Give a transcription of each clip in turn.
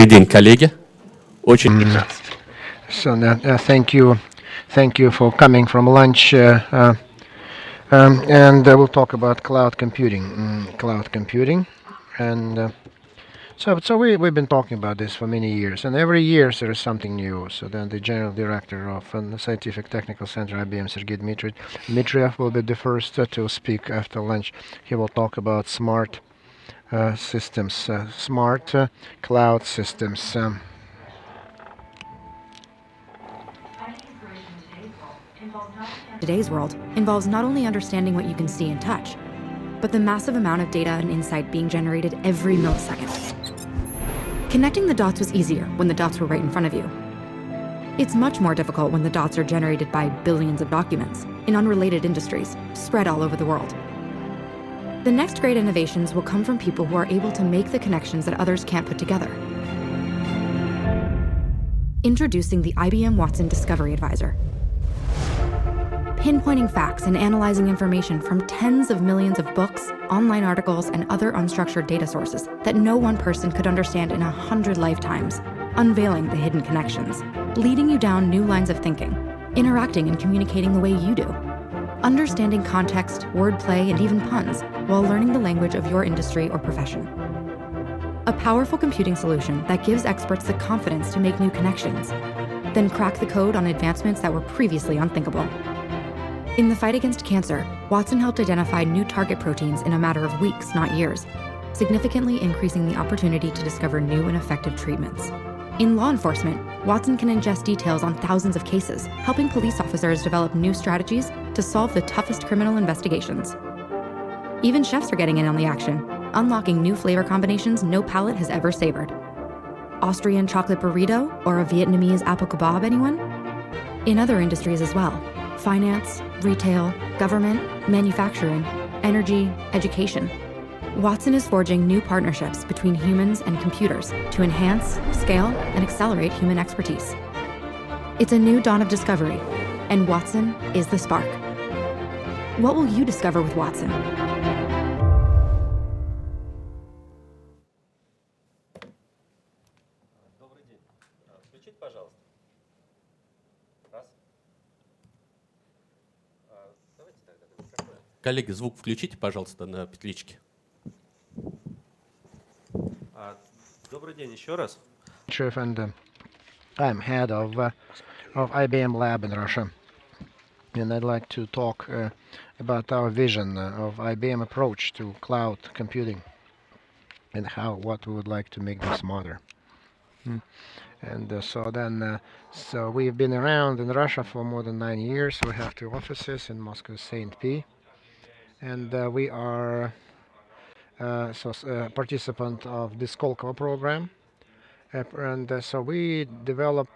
Добрый день, коллеги. Очень So thank you for coming from lunch, and we'll talk about cloud computing. Cloud computing, and so we've been talking about this for many years, and every year there is something new. So then the general director of the Scientific Technical Center, IBM, Sergey Dmitriev, will be the first to speak after lunch. He will talk about smart systems, smart cloud systems. Today's world involves not only understanding what you can see and touch, but the massive amount of data and insight being generated every millisecond. Connecting the dots was easier when the dots were right in front of you. It's much more difficult when the dots are generated by billions of documents in unrelated industries spread all over the world. The next great innovations will come from people who are able to make the connections that others can't put together. Introducing the IBM Watson Discovery Advisor. Pinpointing facts and analyzing information from tens of millions of books, online articles, and other unstructured data sources that no one person could understand in 100 lifetimes, unveiling the hidden connections, leading you down new lines of thinking, interacting and communicating the way you do, understanding context, wordplay, and even puns while learning the language of your industry or profession. A powerful computing solution that gives experts the confidence to make new connections, then crack the code on advancements that were previously unthinkable. In the fight against cancer, Watson helped identify new target proteins in a matter of weeks, not years, significantly increasing the opportunity to discover new and effective treatments. In law enforcement, Watson can ingest details on thousands of cases, helping police officers develop new strategies to solve the toughest criminal investigations. Even chefs are getting in on the action, unlocking new flavor combinations no palate has ever savored. Austrian chocolate burrito or a Vietnamese apple kebab, anyone? In other industries as well. Finance, retail, government, manufacturing, energy, education. Watson is forging new partnerships between humans and computers to enhance, scale, and accelerate human expertise. It's a new dawn of discovery, and Watson is the spark. What will you discover with Watson? Коллеги, звук включите, пожалуйста, на петличке. Добрый день еще раз. And I'm head of IBM Lab in Russia, and I'd like to talk about our vision of IBM approach to cloud computing and what we would like to make them smarter. And so we've been around in Russia for more than 9 years. We have 2 offices in Moscow, St. P. And we are participant of the Skolkovo program. So we develop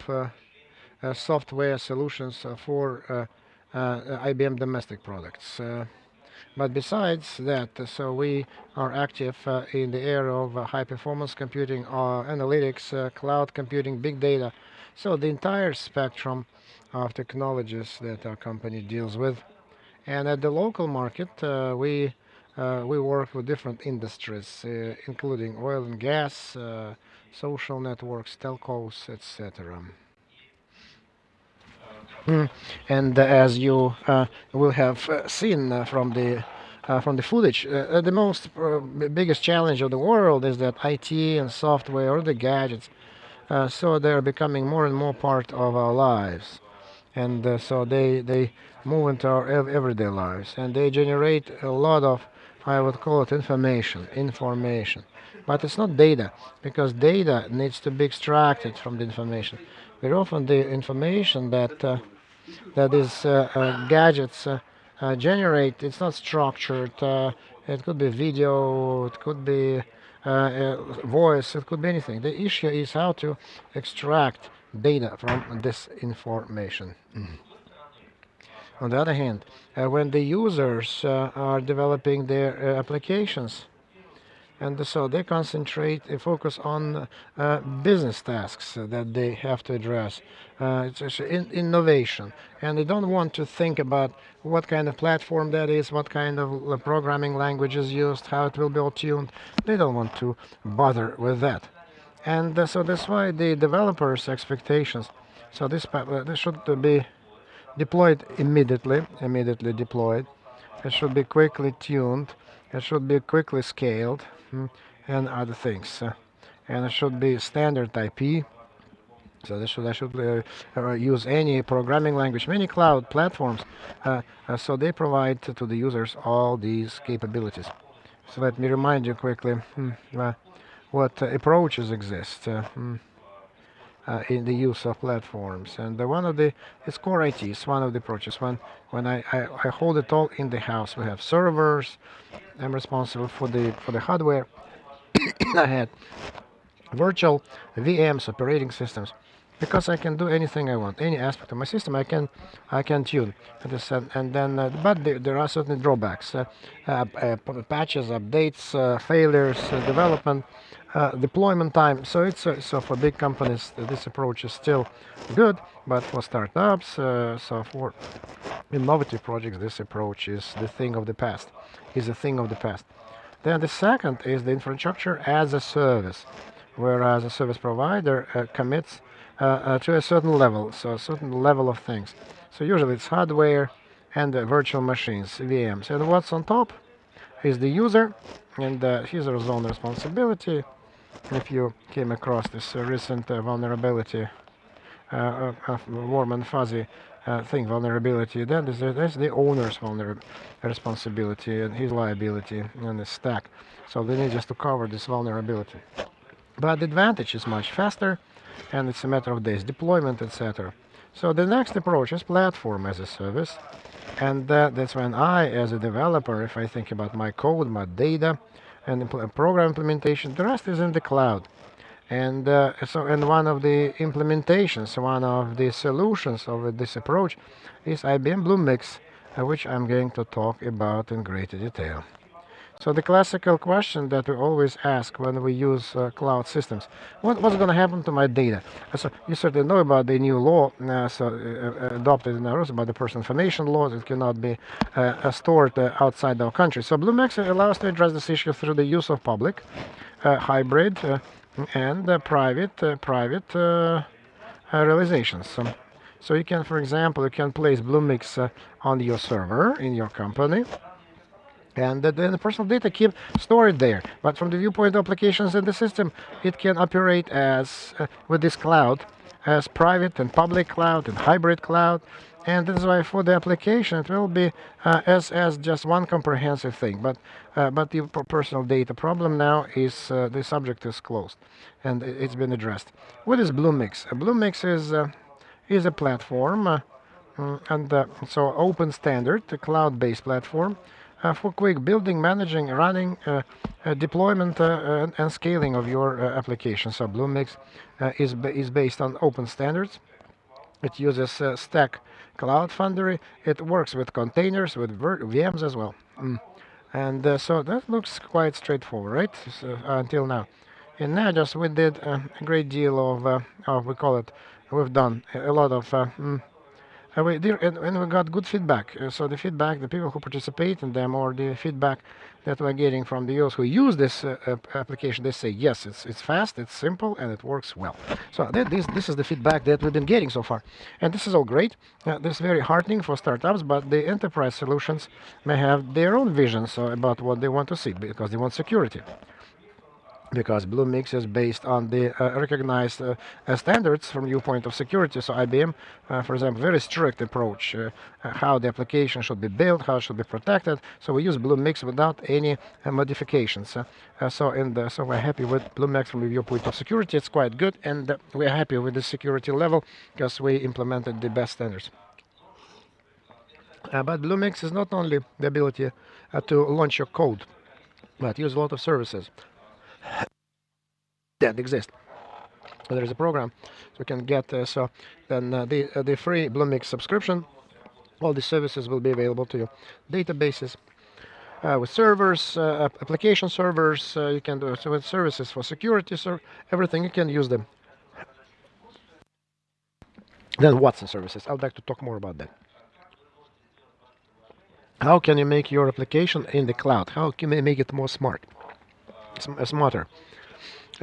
software solutions for IBM domestic products. But besides that, so we are active in the area of high-performance computing, analytics, cloud computing, big data. So the entire spectrum of technologies that our company deals with. And at the local market, we work with different industries, including oil and gas, social networks, telcos, etc. And as you will have seen from the footage, the most biggest challenge of the world is that IT and software, or the gadgets, so they're becoming more and more part of our lives. And so they move into our everyday lives, and they generate a lot of, I would call it, information. But it's not data, because data needs to be extracted from the information. Very often the information that these gadgets generate, it's not structured. It could be video, it could be voice, it could be anything. The issue is how to extract data from this information. On the other hand, when the users are developing their applications, and so they concentrate, they focus on business tasks that they have to address. It's innovation, and they don't want to think about what kind of platform that is, what kind of programming language is used, how it will be all tuned. They don't want to bother with that. And so that's why the developers' expectations. So this should be deployed immediately deployed. It should be quickly tuned. It should be quickly scaled, and other things. And it should be standard IP. So I should use any programming language, many cloud platforms. So they provide to the users all these capabilities. So let me remind you quickly what approaches exist in the use of platforms. And one of the it's core IT is one of the approaches. When I hold it all in the house, we have servers. I'm responsible for the hardware. I had virtual VMs, operating systems, because I can do anything I want, any aspect of my system I can tune. And then, but there are certain drawbacks: patches, updates, failures, development, deployment time. So so for big companies this approach is still good, but for startups, so for innovative projects, this approach is the thing of the past. Then the second is the infrastructure as a service, whereas a service provider commits to a certain level, so a certain level of things. So usually it's hardware and virtual machines, VMs. And what's on top is the user and user's own responsibility. If you came across this recent vulnerability, warm and fuzzy vulnerability, then there's the owner's responsibility and his liability and the stack. So they need just to cover this vulnerability. But the advantage is much faster, and it's a matter of days, deployment, etc. So the next approach is platform as a service, and that's when I, as a developer, if I think about my code, my data, and program implementation, the rest is in the cloud. And one of the implementations, one of the solutions of this approach is IBM Bluemix, which I'm going to talk about in greater detail. So the classical question that we always ask when we use cloud systems: what's going to happen to my data? So you certainly know about the new law, adopted in our about the personal information laws. It cannot be stored outside our country. So Bluemix allows to address this issue through the use of public, hybrid, and private realizations. So you can, for example, you can place Bluemix on your server in your company, and then the personal data keep stored there. But from the viewpoint of applications in the system, it can operate as with this cloud as private and public cloud and hybrid cloud. And this is why for the application it will be as just one comprehensive thing. But the personal data problem now is the subject is closed, and it's been addressed. What is Bluemix? Bluemix is a platform, so open standard, a cloud-based platform for quick building, managing, running, deployment, and scaling of your application. So Bluemix is based on open standards. It uses Stack Cloud Foundry. It works with containers, with VMs as well. And so that looks quite straightforward, right? Until now. And now just we did a great deal of we call it, we've done a lot of and we got good feedback. So the feedback, the people who participate in them, or the feedback that we're getting from the users who use this application, they say yes, it's fast, it's simple, and it works well. So this is the feedback that we've been getting so far, and this is all great. This is very heartening for startups, but the enterprise solutions may have their own visions about what they want to see, because they want security. Because Bluemix is based on the recognized standards from viewpoint of security. So IBM, for example, very strict approach how the application should be built, how it should be protected. So we use Bluemix without any modifications. So we're happy with Bluemix from the viewpoint of security. It's quite good, and we're happy with the security level because we implemented the best standards. But Bluemix is not only the ability to launch your code, but use a lot of services that exist. There is a program so you can get the free Bluemix subscription. All the services will be available to you. Databases with servers, application servers. You can do with services for security, everything. You can use them. Then Watson services. I'd like to talk more about that. How can you make your application in the cloud? How can you make it more smarter?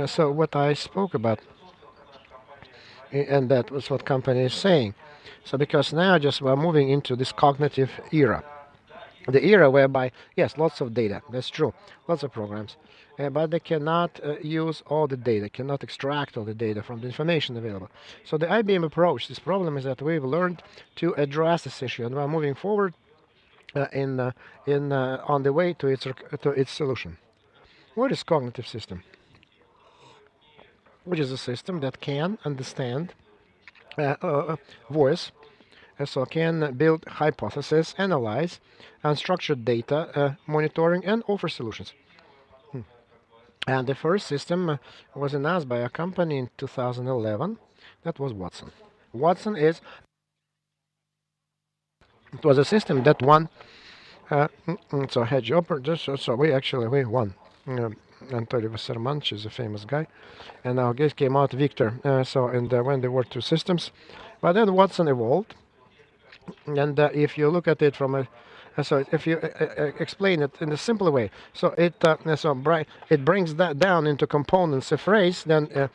So what I spoke about, and that was what company is saying. So because now just we're moving into this cognitive era, the era whereby yes, lots of data. That's true, lots of programs, but they cannot use all the data, cannot extract all the data from the information available. So the IBM approach, this problem is that we've learned to address this issue, and we're moving forward in on the way to its solution. What is cognitive system? Which is a system that can understand voice, so can build hypotheses, analyze unstructured data, monitoring, and offer solutions. And the first system was announced by a company in 2011. That was Watson. Watson is it was a system that won. So hedge operator. So we won. Anatoly Wasserman is a famous guy, and our guest came out victor. When there were two systems, but then Watson evolved, and if you look at it from a so if you explain it in a simpler way, so it brings that down into components, a phrase, then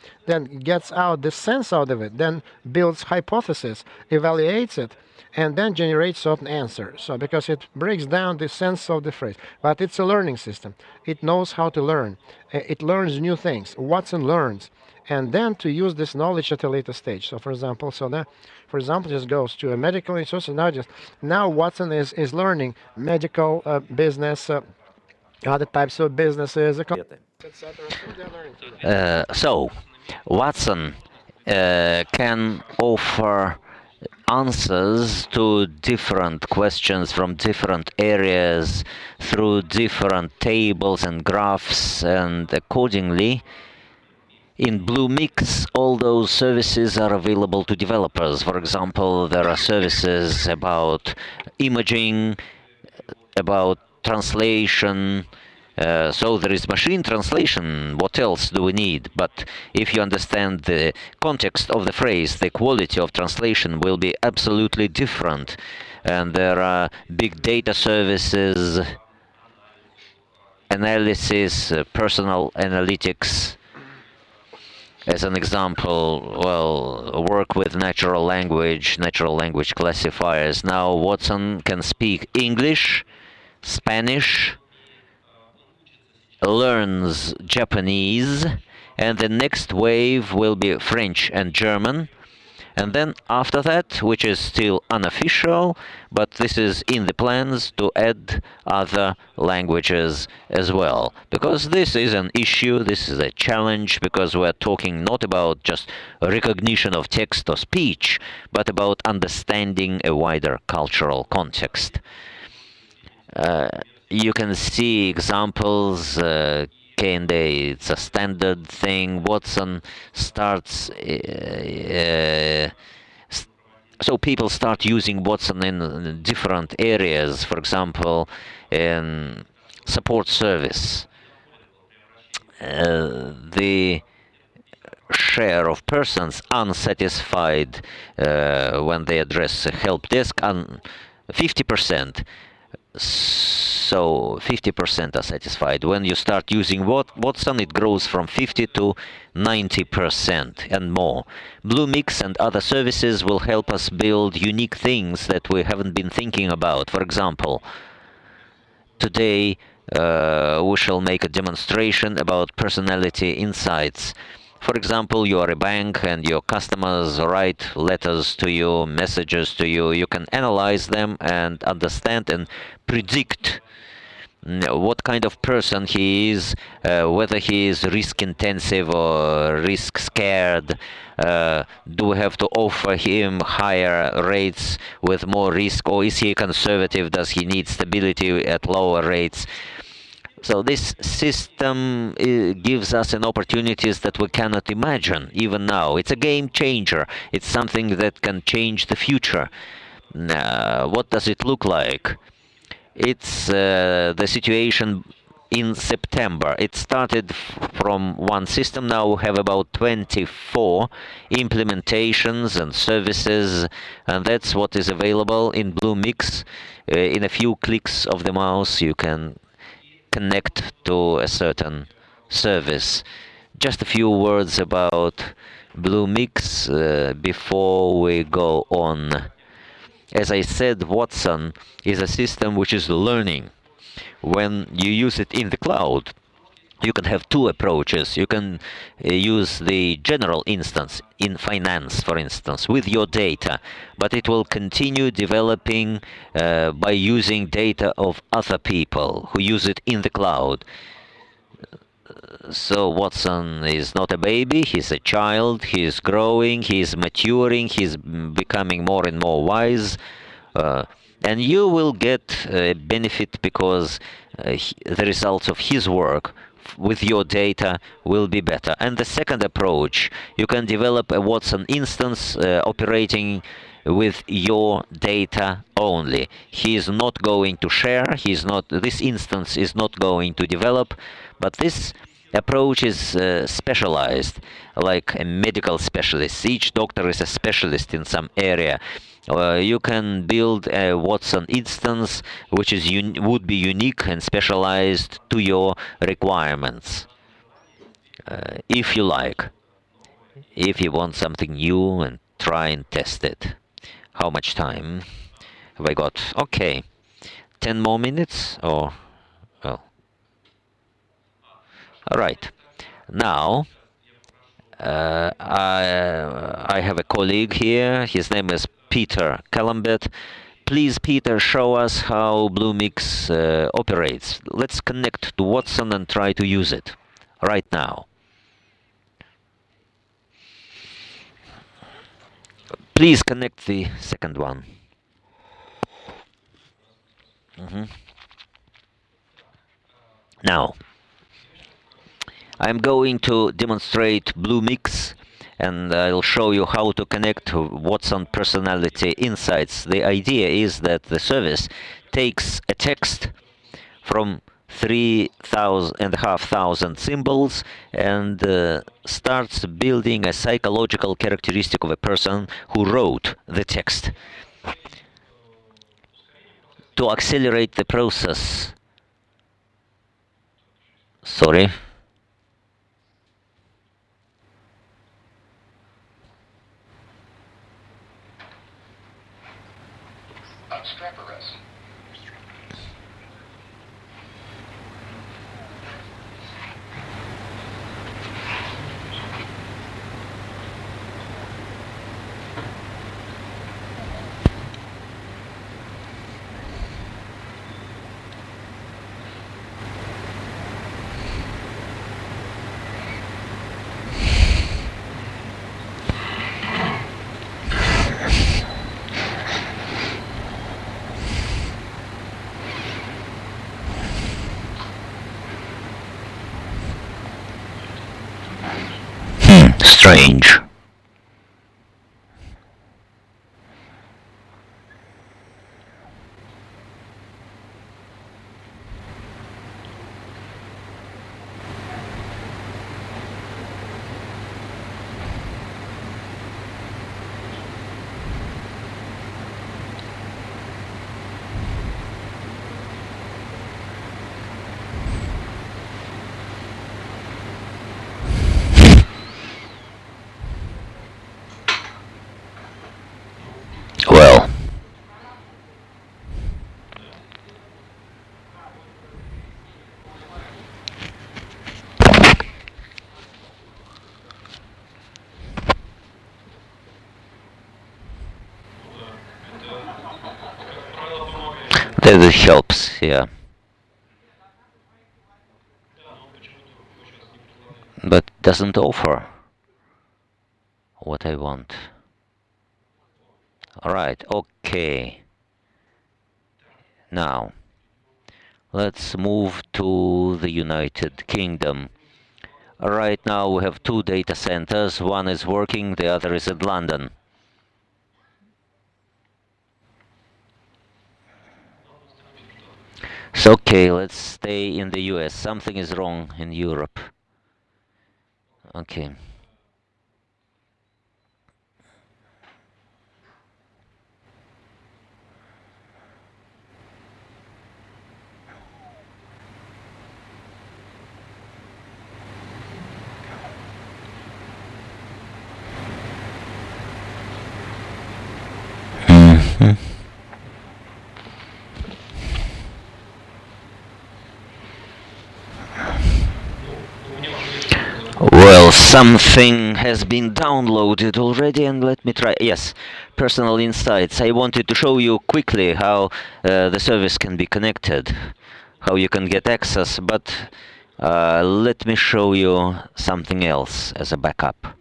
gets out the sense out of it, then builds hypothesis, evaluates it, and then generates certain answers. So because it breaks down the sense of the phrase, but it's a learning system. It knows how to learn. It learns new things. Watson learns, and then to use this knowledge at a later stage. So for example, just goes to a medical resource, and now Watson is learning medical business, other types of businesses, Ответы. etc. So they're learning. So, Watson can offer answers to different questions from different areas through different tables and graphs, and accordingly, in Bluemix, all those services are available to developers. For example, there are services about imaging, about translation. So there is machine translation. What else do we need? But if you understand the context of the phrase, the quality of translation will be absolutely different. And there are big data services, analysis, personal analytics. As an example, well, work with natural language classifiers. Now Watson can speak English, Spanish, learns Japanese, and the next wave will be French and German. And then after that, which is still unofficial, but this is in the plans, to add other languages as well. Because this is an issue, this is a challenge, because we're talking not about just recognition of text or speech, but about understanding a wider cultural context. You can see examples. K&A, it's a standard thing. Watson starts, so people start using Watson in different areas. For example, in support service, the share of persons unsatisfied when they address a help desk, 50%. So 50% are satisfied. When you start using Watson, it grows from 50 to 90% and more. Bluemix and other services will help us build unique things that we haven't been thinking about. For example, today we shall make a demonstration about personality insights. For example, you are a bank and your customers write letters to you, messages to you. You can analyze them and understand and predict what kind of person he is, whether he is risk intensive or risk scared. Do we have to offer him higher rates with more risk, or is he conservative? Does he need stability at lower rates? So this system gives us an opportunities that we cannot imagine even now. It's a game changer. It's something that can change the future. What does it look like? It's the situation in September. It started from one system. Now we have about 24 implementations and services, and that's what is available in Bluemix. In a few clicks of the mouse, you can connect to a certain service. Just a few words about Bluemix before we go on. As I said, Watson is a system which is learning. When you use it in the cloud, you can have two approaches. You can use the general instance in finance, for instance, with your data, but it will continue developing by using data of other people who use it in the cloud. So Watson is not a baby, he's a child, he's growing, he's maturing, he's becoming more and more wise. And you will get a benefit because the results of his work with your data will be better. And the second approach, you can develop a Watson instance operating with your data only. He is not going to share, this instance is not going to develop, but this approach is specialized, like a medical specialist. Each doctor is a specialist in some area. You can build a Watson instance which is would be unique and specialized to your requirements, if you like. If you want something new and try and test it. How much time have I got? Okay, 10 more minutes or oh. All right. Now I have a colleague here. His name is Peter Kalambet. Please, Peter, show us how Bluemix operates. Let's connect to Watson and try to use it right now. Please connect the second one. Now, I'm going to demonstrate Bluemix, and I'll show you how to connect Watson Personality Insights. The idea is that the service takes a text from 3,500 symbols and starts building a psychological characteristic of a person who wrote the text. To accelerate the process, sorry. Strange. Well, that helps, yeah. But doesn't offer what I want. Alright, okay. Now, let's move to the United Kingdom. Right now we have two data centers. One is working, the other is in London. So, okay, let's stay in the US. Something is wrong in Europe. Okay. Something has been downloaded already, and let me try. Yes, personal insights. I wanted to show you quickly how the service can be connected, how you can get access, but let me show you something else as a backup.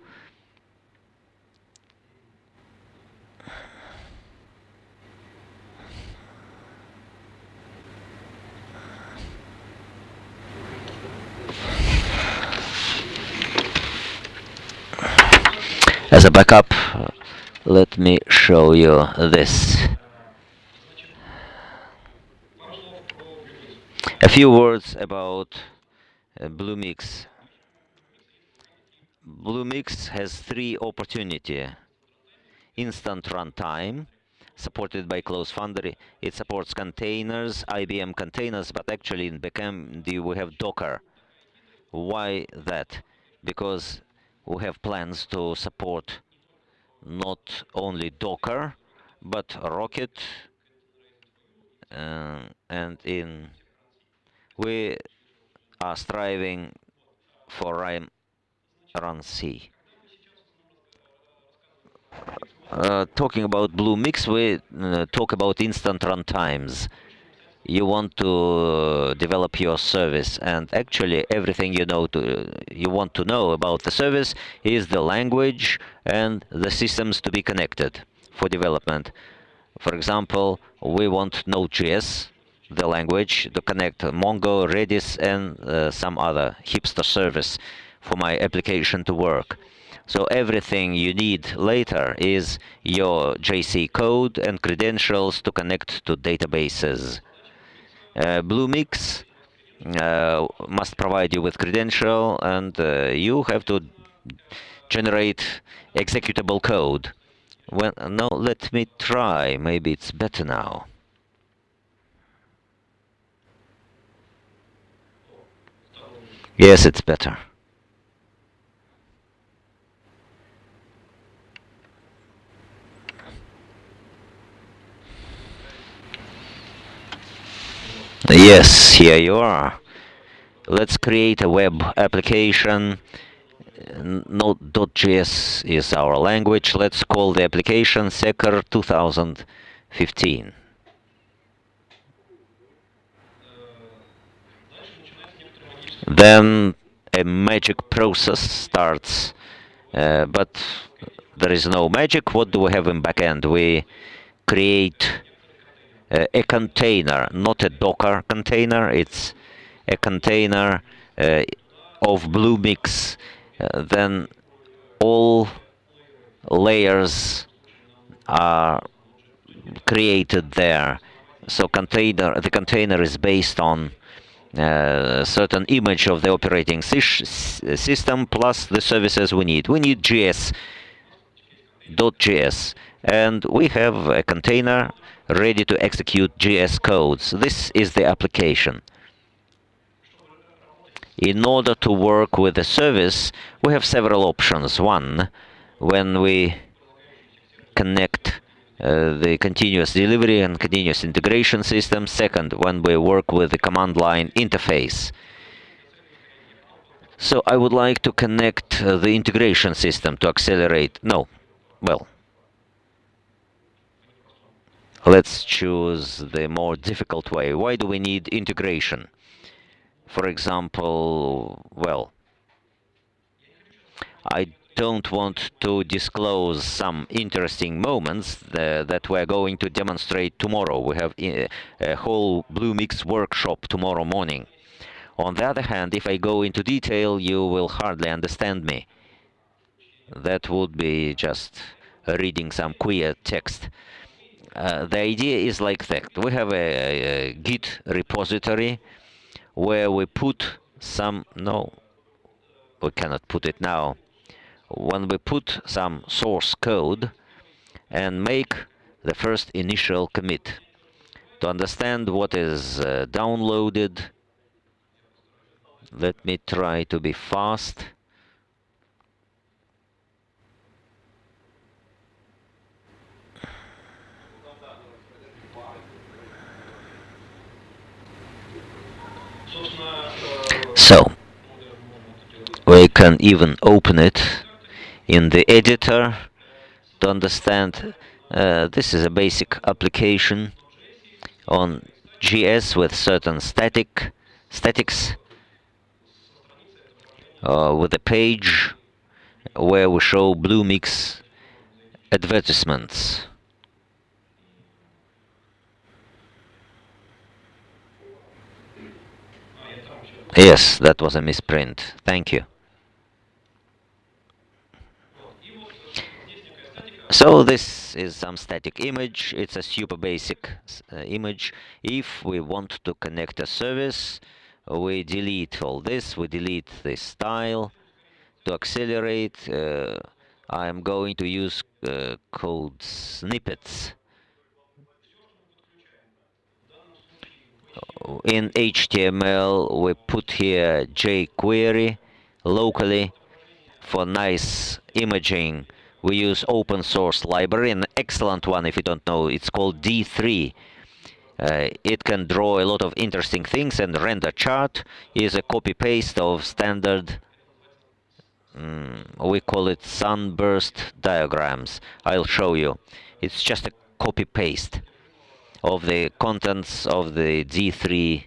As a backup, let me show you this. A few words about Bluemix. Bluemix has three opportunities. Instant runtime, supported by Close Foundry. It supports containers, IBM containers, but actually in backend we have Docker. Why that? Because we have plans to support not only Docker, but Rocket, and we are striving for Run C. Talking about Bluemix, we talk about instant runtimes. You want to develop your service, and actually everything you want to know about the service is the language and the systems to be connected for development. For example, we want Node.js, the language, to connect Mongo, Redis, and some other hipster service for my application to work. So everything you need later is your JC code and credentials to connect to databases. Bluemix must provide you with credential, and you have to generate executable code. Now let me try. Maybe it's better now. Yes, it's better. Yes, here you are. Let's create a web application. Node.js is our language. Let's call the application Secker 2015. Then a magic process starts, but there is no magic. What do we have in backend? We create a container, not a Docker container. It's a container of Bluemix. Then all layers are created there. So the container is based on certain image of the operating system plus the services we need. We need JS, .js, and we have a container ready to execute JS codes. This is the application. In order to work with the service, we have several options. One, when we connect the continuous delivery and continuous integration system. Second, when we work with the command line interface. So I would like to connect the integration system to accelerate. No, well, let's choose the more difficult way. Why do we need integration? For example, well, I don't want to disclose some interesting moments that we're going to demonstrate tomorrow. We have a whole Bluemix workshop tomorrow morning. On the other hand, if I go into detail, you will hardly understand me. That would be just reading some queer text. The idea is like that. We have a Git repository where we put some... No, we cannot put it now. When we put some source code and make the first initial commit to understand what is downloaded. Let me try to be fast. So we I can even open it in the editor to understand. This is a basic application on GS with certain statics with a page where we show Bluemix advertisements. Yes, that was a misprint. Thank you. So this is some static image. It's a super basic image. If we want to connect a service, we delete all this. We delete this style. To accelerate, I'm going to use code snippets. In HTML, we put here jQuery locally. For nice imaging, we use open source library, an excellent one if you don't know. It's called D3. It can draw a lot of interesting things, and render chart is a copy-paste of standard, we call it sunburst diagrams. I'll show you. It's just a copy-paste of the contents of the D3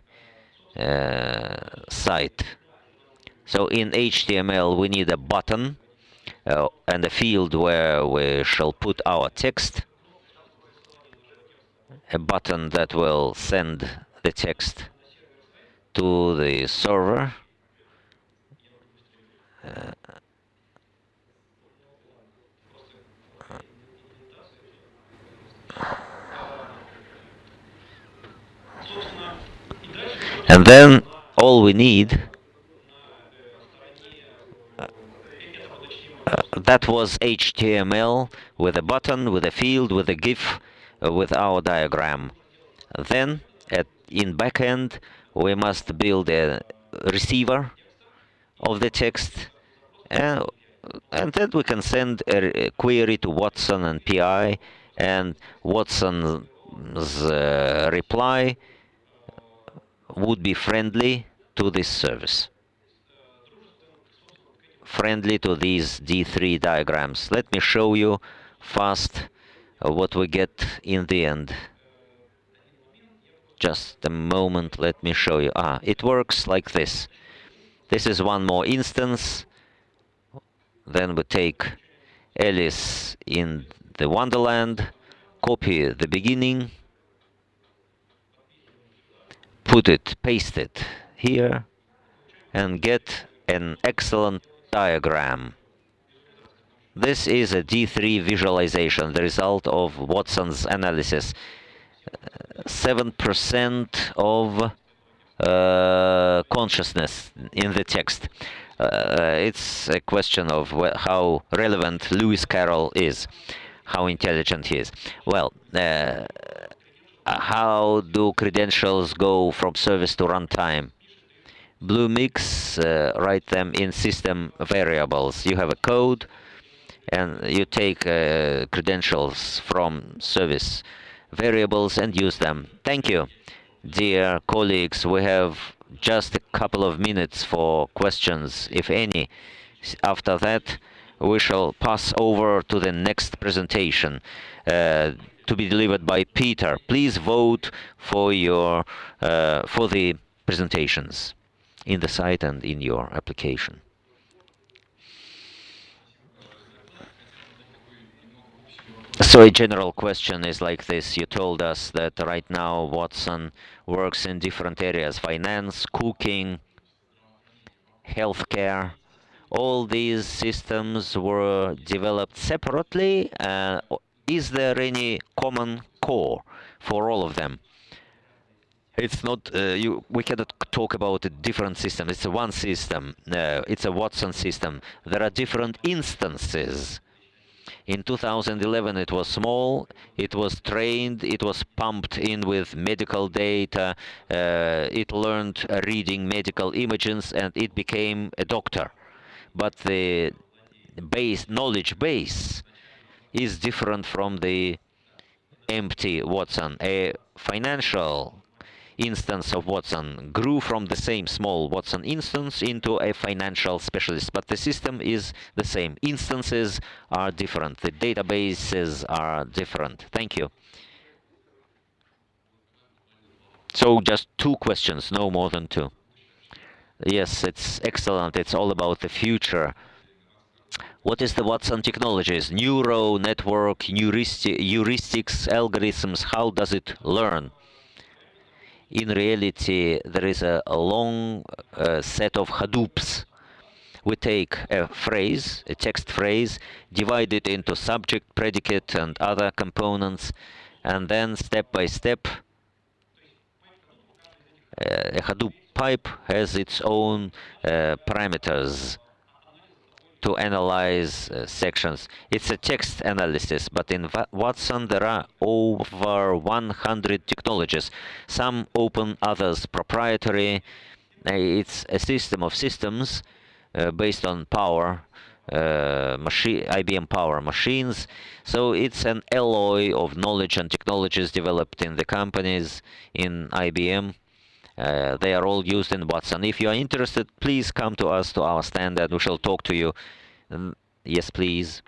site. So in HTML, we need a button and a field where we shall put our text. A button that will send the text to the server. And then all we need, that was HTML with a button, with a field, with a GIF, with our diagram. Then in backend, we must build a receiver of the text, and then we can send a query to Watson and PI, and Watson's reply would be friendly to this service, friendly to these D3 diagrams. Let me show you fast what we get in the end. Just a moment, let me show you. It works like this. This is one more instance. Then we take Alice in the Wonderland, copy the beginning, paste it here, and get an excellent diagram. This is a D3 visualization, the result of Watson's analysis. 7% of consciousness in the text. It's a question of how relevant Lewis Carroll is, how intelligent he is. Well, how do credentials go from service to runtime? Bluemix write them in system variables. You have a code, and you take credentials from service variables and use them. Thank you, dear colleagues. We have just a couple of minutes for questions, if any. After that, we shall pass over to the next presentation to be delivered by Peter. Please vote for the presentations in the site and in your application. So a general question is like this. You told us that right now Watson works in different areas: finance, cooking, healthcare. All these systems were developed separately. Is there any common core for all of them? It's not, we cannot talk about a different system. It's a one system. It's a Watson system. There are different instances. In 2011, it was small, it was trained, it was pumped in with medical data, it learned reading medical images, and it became a doctor. But the knowledge base is different from the empty Watson. A financial instance of Watson grew from the same small Watson instance into a financial specialist, but the system is the same. Instances are different. The databases are different. Thank you. So just 2 questions, no more than 2. Yes, it's excellent. It's all about the future. What is the Watson technologies? Neuro, network, heuristics, algorithms, how does it learn? In reality, there is a long set of Hadoops. We take a phrase, a text phrase, divide it into subject, predicate, and other components, and then step by step, a Hadoop pipe has its own parameters to analyze sections. It's a text analysis, but in Watson there are over 100 technologies, some open, others proprietary. It's a system of systems based on power, IBM Power machines. So it's an alloy of knowledge and technologies developed in the companies in IBM. They are all used in Watson. If you are interested, please come to us, to our stand, and we shall talk to you. Yes, please.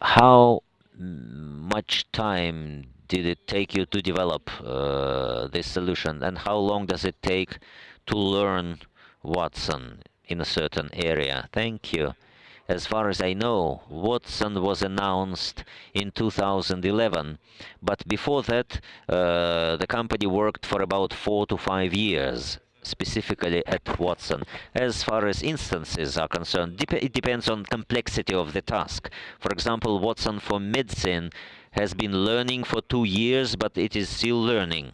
How much time did it take you to develop this solution, and how long does it take to learn Watson in a certain area? Thank you. As far as I know, Watson was announced in 2011, but before that, the company worked for about 4 to 5 years, specifically at Watson. As far as instances are concerned, it depends on complexity of the task. For example, Watson for medicine has been learning for 2 years, but it is still learning.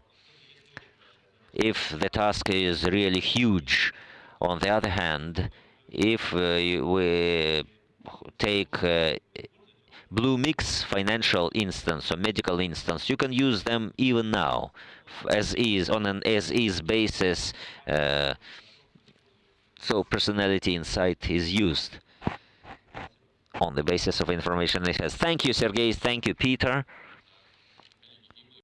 If the task is really huge. On the other hand, if we take Blue Mix financial instance or medical instance, you can use them even now as is, on an as is basis. So personality insight is used on the basis of information it has. Thank you, Sergey. Thank you, Peter.